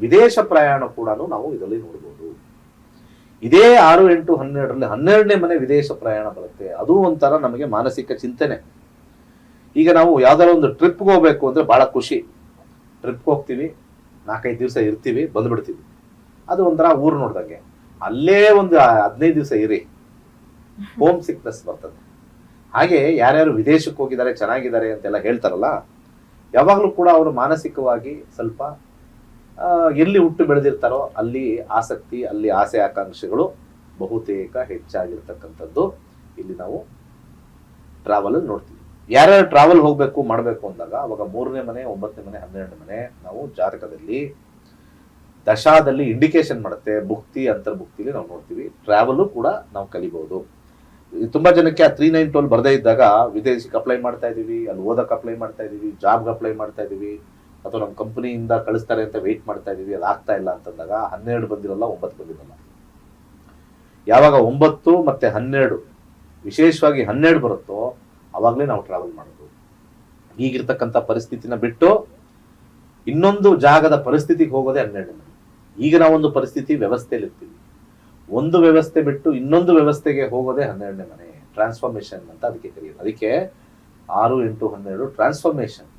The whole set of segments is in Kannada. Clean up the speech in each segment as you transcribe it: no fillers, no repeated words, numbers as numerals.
ವಿದೇಶ ಪ್ರಯಾಣ ಕೂಡ ನಾವು ಇದರಲ್ಲಿ ನೋಡ್ಬೋದು. ಇದೇ 6, 8, 12ರಲ್ಲಿ 12ನೇ ಮನೆ ವಿದೇಶ ಪ್ರಯಾಣ ಬರುತ್ತೆ. ಅದು ಒಂಥರ ನಮಗೆ ಮಾನಸಿಕ ಚಿಂತನೆ. ಈಗ ನಾವು ಯಾವ್ದಾರ ಒಂದು ಟ್ರಿಪ್ಗೆ ಹೋಗ್ಬೇಕು ಅಂದ್ರೆ ಬಹಳ ಖುಷಿ. ಟ್ರಿಪ್ಗೆ ಹೋಗ್ತೀವಿ, 4-5 ದಿವಸ ಇರ್ತೀವಿ, ಬಂದ್ಬಿಡ್ತೀವಿ. ಅದು ಒಂಥರ ಊರು ನೋಡ್ದಂಗೆ. ಅಲ್ಲೇ ಒಂದು 15 ದಿವಸ ಇರಿ, ಹೋಮ್ ಸಿಕ್ನೆಸ್ ಬರ್ತದೆ. ಹಾಗೆ ಯಾರ್ಯಾರು ವಿದೇಶಕ್ಕೆ ಹೋಗಿದ್ದಾರೆ ಚೆನ್ನಾಗಿದ್ದಾರೆ ಅಂತೆಲ್ಲ ಹೇಳ್ತಾರಲ್ಲ, ಯಾವಾಗಲೂ ಕೂಡ ಅವರು ಮಾನಸಿಕವಾಗಿ ಸ್ವಲ್ಪ ಎಲ್ಲಿ ಹುಟ್ಟು ಬೆಳೆದಿರ್ತಾರೋ ಅಲ್ಲಿ ಆಸಕ್ತಿ, ಅಲ್ಲಿ ಆಸೆ ಆಕಾಂಕ್ಷೆಗಳು ಬಹುತೇಕ ಹೆಚ್ಚಾಗಿರ್ತಕ್ಕಂಥದ್ದು ಇಲ್ಲಿ ನಾವು ಟ್ರಾವೆಲ್ ನೋಡ್ತೀವಿ. ಯಾರ್ಯಾರು ಟ್ರಾವೆಲ್ ಹೋಗ್ಬೇಕು ಮಾಡಬೇಕು ಅಂದಾಗ ಅವಾಗ 3ನೇ ಮನೆ, 9ನೇ ಮನೆ, 12ನೇ ಮನೆ ನಾವು ಜಾತಕದಲ್ಲಿ ದಶಾದಲ್ಲಿ ಇಂಡಿಕೇಶನ್ ಮಾಡುತ್ತೆ. ಭುಕ್ತಿ ಅಂತರ್ಭುಕ್ತಿಲಿ ನಾವು ನೋಡ್ತೀವಿ. ಟ್ರಾವೆಲ್ ಕೂಡ ನಾವು ಕಲಿಬಹುದು. ತುಂಬಾ ಜನಕ್ಕೆ ಆ 3, 9, 12 ಬರದೇ ಇದ್ದಾಗ ವಿದೇಶಕ್ಕೆ ಅಪ್ಲೈ ಮಾಡ್ತಾ ಇದೀವಿ, ಅಲ್ಲಿ ಓದಕ್ಕೆ ಅಪ್ಲೈ ಮಾಡ್ತಾ ಇದೀವಿ, ಜಾಬ್ಗೆ ಅಪ್ಲೈ ಮಾಡ್ತಾ ಇದೀವಿ, ಅಥವಾ ನಮ್ಮ ಕಂಪನಿಯಿಂದ ಕಳಿಸ್ತಾರೆ ಅಂತ ವೆಯ್ಟ್ ಮಾಡ್ತಾ ಇದೀವಿ, ಅದು ಆಗ್ತಾ ಇಲ್ಲ ಅಂತಂದಾಗ 12 ಬಂದಿರಲ್ಲ, 9 ಬಂದಿರಲ್ಲ. ಯಾವಾಗ 9 ಮತ್ತೆ 12, ವಿಶೇಷವಾಗಿ 12 ಬರುತ್ತೋ ಅವಾಗಲೇ ನಾವು ಟ್ರಾವೆಲ್ ಮಾಡೋದು. ಈಗಿರ್ತಕ್ಕಂಥ ಪರಿಸ್ಥಿತಿನ ಬಿಟ್ಟು ಇನ್ನೊಂದು ಜಾಗದ ಪರಿಸ್ಥಿತಿಗೆ ಹೋಗೋದೇ 12ನೇ ಮನೆ. ಈಗ ನಾವೊಂದು ಪರಿಸ್ಥಿತಿ ವ್ಯವಸ್ಥೆಯಲ್ಲಿ ಇರ್ತೀವಿ, ಒಂದು ವ್ಯವಸ್ಥೆ ಬಿಟ್ಟು ಇನ್ನೊಂದು ವ್ಯವಸ್ಥೆಗೆ ಹೋಗೋದೇ 12ನೇ ಮನೆ. ಟ್ರಾನ್ಸ್ಫಾರ್ಮೇಶನ್ ಅಂತ ಅದಕ್ಕೆ ಕರೆಯೋದು. ಅದಕ್ಕೆ 6, 8, 12 ಟ್ರಾನ್ಸ್ಫಾರ್ಮೇಶನ್.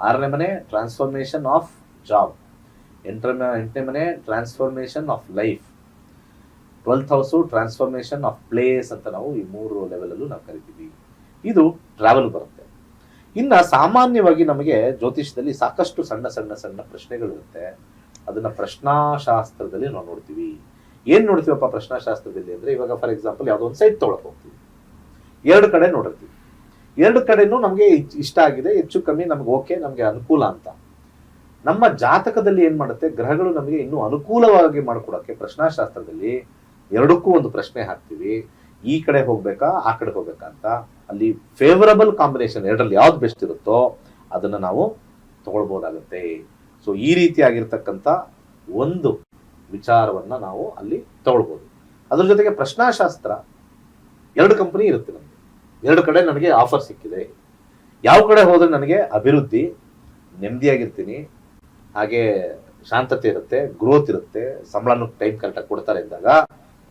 6ನೇ ಮನೆ ಟ್ರಾನ್ಸ್ಫಾರ್ಮೇಶನ್ ಆಫ್ ಜಾಬ್, 8ನೇ ಮನೆ transformation of life, 12th house transformation of place ಅಂತ ನಾವು ಈ 3 ಲೆವೆಲಲ್ಲೂ ನಾವು ಕರಿತೀವಿ. ಇದು ಟ್ರಾವೆಲ್ ಬರುತ್ತೆ. ಇನ್ನ ಸಾಮಾನ್ಯವಾಗಿ ನಮಗೆ ಜ್ಯೋತಿಷದಲ್ಲಿ ಸಾಕಷ್ಟು ಸಣ್ಣ ಸಣ್ಣ ಸಣ್ಣ ಪ್ರಶ್ನೆಗಳಿರುತ್ತೆ. ಅದನ್ನ ಪ್ರಶ್ನಾಶಾಸ್ತ್ರದಲ್ಲಿ ನಾವು ನೋಡ್ತೀವಿ. ಏನ್ ನೋಡ್ತೀವಪ್ಪ ಪ್ರಶ್ನಾಶಾಸ್ತ್ರದಲ್ಲಿ ಅಂದ್ರೆ, ಇವಾಗ ಫಾರ್ ಎಕ್ಸಾಂಪಲ್ ಯಾವುದೋ ಒಂದು ಸೈಟ್ ತೊಗೊಳಕ್ ಹೋಗ್ತೀವಿ, 2 ಕಡೆ ನೋಡಿರ್ತೀವಿ. 2 ಕಡೆನೂ ನಮಗೆ ಇಷ್ಟ ಆಗಿದೆ, ಹೆಚ್ಚು ಕಮ್ಮಿ ನಮ್ಗೆ ಓಕೆ, ನಮ್ಗೆ ಅನುಕೂಲ ಅಂತ. ನಮ್ಮ ಜಾತಕದಲ್ಲಿ ಏನ್ ಮಾಡುತ್ತೆ, ಗ್ರಹಗಳು ನಮಗೆ ಇನ್ನೂ ಅನುಕೂಲವಾಗಿ ಮಾಡ್ಕೊಡಕ್ಕೆ ಪ್ರಶ್ನಾಶಾಸ್ತ್ರದಲ್ಲಿ 2ಕ್ಕೂ ಒಂದು ಪ್ರಶ್ನೆ ಹಾಕ್ತೀವಿ. ಈ ಕಡೆ ಹೋಗ್ಬೇಕಾ, ಆ ಕಡೆ ಹೋಗ್ಬೇಕಾ ಅಂತ. ಅಲ್ಲಿ ಫೇವರಬಲ್ ಕಾಂಬಿನೇಷನ್ 2ರಲ್ಲಿ ಯಾವ್ದು ಬೆಸ್ಟ್ ಇರುತ್ತೋ ಅದನ್ನ ನಾವು ತಗೊಳ್ಬಹುದಾಗುತ್ತೆ. ಸೊ ಈ ರೀತಿಯಾಗಿರ್ತಕ್ಕಂಥ ಒಂದು ವಿಚಾರವನ್ನ ನಾವು ಅಲ್ಲಿ ತಗೊಳ್ಬಹುದು. ಅದ್ರ ಜೊತೆಗೆ ಪ್ರಶ್ನಾಶಾಸ್ತ್ರ 2 ಕಂಪನಿ ಇರುತ್ತೆ ನಮಗೆ. 2 ಕಡೆ ನನಗೆ ಆಫರ್ ಸಿಕ್ಕಿದೆ, ಯಾವ ಕಡೆ ಹೋದ್ರೆ ನನಗೆ ಅಭಿವೃದ್ಧಿ, ನೆಮ್ಮದಿಯಾಗಿರ್ತೀನಿ, ಹಾಗೆ ಶಾಂತತೆ ಇರುತ್ತೆ, ಗ್ರೋತ್ ಇರುತ್ತೆ, ಸಂಬಳನೂ ಟೈಮ್ ಕರೆಕ್ಟಾಗಿ ಕೊಡ್ತಾರೆ ಇದ್ದಾಗ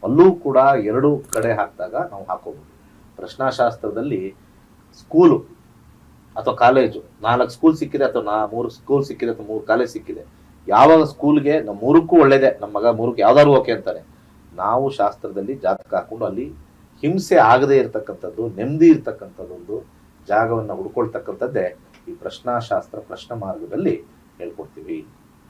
ಅಲ್ಲೂ ಕೂಡ 2 ಕಡೆ ಹಾಕಿದಾಗ ನಾವು ಹಾಕೋಬಹುದು. ಪ್ರಶ್ನಾಶಾಸ್ತ್ರದಲ್ಲಿ ಸ್ಕೂಲು ಅಥವಾ ಕಾಲೇಜು 4 ಸ್ಕೂಲ್ ಸಿಕ್ಕಿದೆ, ಅಥವಾ 3 ಸ್ಕೂಲ್ ಸಿಕ್ಕಿದೆ, ಅಥವಾ 3 ಕಾಲೇಜ್ ಸಿಕ್ಕಿದೆ. ಯಾವಾಗ ಸ್ಕೂಲ್ಗೆ ನಮ್ಮ 3ಕ್ಕೂ ಒಳ್ಳೇದೇ, ನಮ್ಮ ಮಗ 3ಕ್ಕೆ ಯಾವ್ದಾದ್ರು ಓಕೆ ಅಂತಾರೆ, ನಾವು ಶಾಸ್ತ್ರದಲ್ಲಿ ಜಾತಕ ಹಾಕೊಂಡು ಅಲ್ಲಿ ಹಿಂಸೆ ಆಗದೆ ಇರತಕ್ಕಂಥದ್ದು, ನೆಮ್ಮದಿ ಇರ್ತಕ್ಕಂಥದ್ದೊಂದು ಜಾಗವನ್ನು ಹುಡ್ಕೊಳ್ತಕ್ಕಂಥದ್ದೇ ಈ ಪ್ರಶ್ನಾಶಾಸ್ತ್ರ ಪ್ರಶ್ನ ಮಾರ್ಗದಲ್ಲಿ ಹೇಳ್ಕೊಡ್ತೀವಿ.